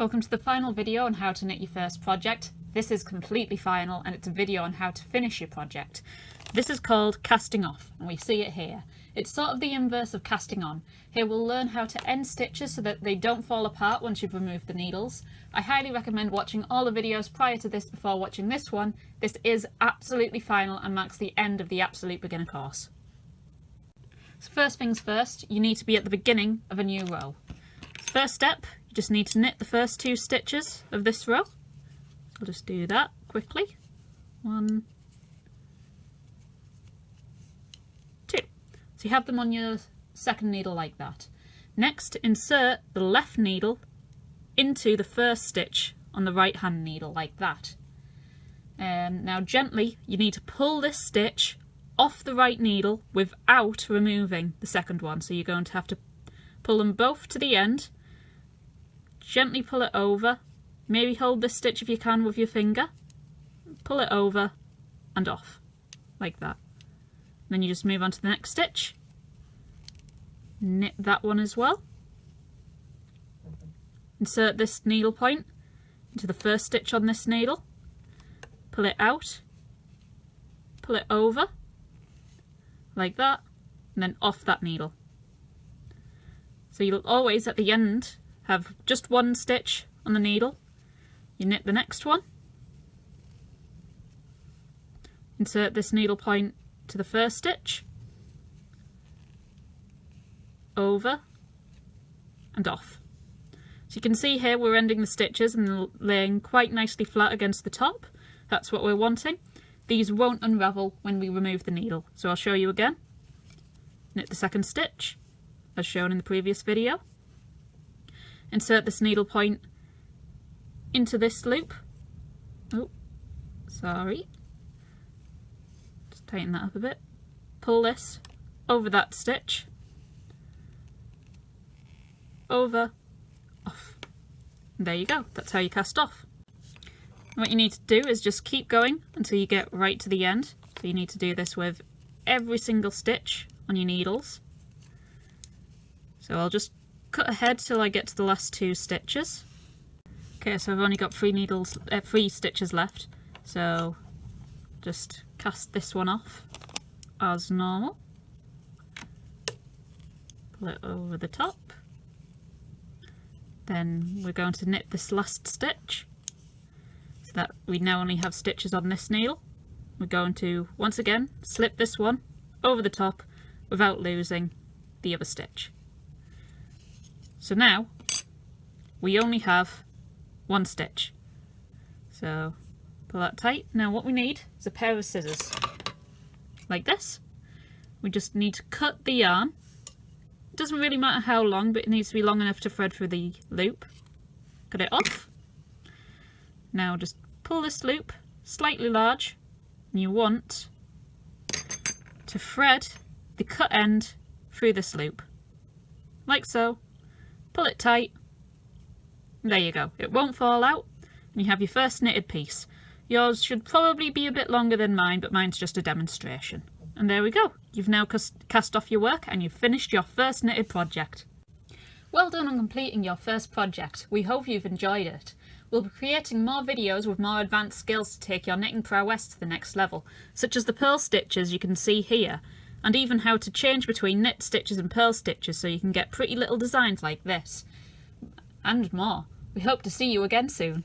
Welcome to the final video on how to knit your first project. This is completely final and it's a video on how to finish your project. This is called casting off and we see it here. It's sort of the inverse of casting on. Here we'll learn how to end stitches so that they don't fall apart once you've removed the needles. I highly recommend watching all the videos prior to this before watching this one. This is absolutely final and marks the end of the Absolute Beginner course. So first things first, you need to be at the beginning of a new row. First step, you just need to knit the first 2 stitches of this row. I'll just do that quickly. 1, 2. So you have them on your second needle like that. Next, insert the left needle into the first stitch on the right hand needle like that. Now gently, you need to pull this stitch off the right needle without removing the second one. So you're going to have to pull them both to the end. Gently pull it over, maybe hold this stitch if you can with your finger, pull it over and off, like that. Then you just move on to the next stitch, knit that one as well, insert this needle point into the first stitch on this needle, pull it out, pull it over, like that, and then off that needle. So you'll always at the end have just one stitch on the needle. You knit the next one, insert this needle point to the first stitch, over and off. So you can see here we're ending the stitches and laying quite nicely flat against the top. That's what we're wanting. These won't unravel when we remove the needle. So I'll show you again. Knit the second stitch as shown in the previous video. Insert this needle point into this loop. Oh, sorry. Just tighten that up a bit. Pull this over that stitch. Over, off. And there you go. That's how you cast off. And what you need to do is just keep going until you get right to the end. So you need to do this with every single stitch on your needles. So I'll just cut ahead till I get to the last 2 stitches. Okay, so I've only got 3 stitches left, so just cast this one off as normal. Pull it over the top. Then we're going to knit this last stitch so that we now only have stitches on this needle. We're going to once again slip this one over the top without losing the other stitch. So now we only have 1 stitch. So pull that tight. Now what we need is a pair of scissors like this. We just need to cut the yarn. It doesn't really matter how long, but it needs to be long enough to thread through the loop. Cut it off. Now just pull this loop slightly large, and you want to thread the cut end through this loop like so. Pull it tight. There you go. It won't fall out and you have your first knitted piece. Yours should probably be a bit longer than mine, but mine's just a demonstration. And there we go. You've now cast off your work and you've finished your first knitted project. Well done on completing your first project. We hope you've enjoyed it. We'll be creating more videos with more advanced skills to take your knitting prowess to the next level, such as the purl stitches you can see here, and even how to change between knit stitches and purl stitches so you can get pretty little designs like this. And more. We hope to see you again soon.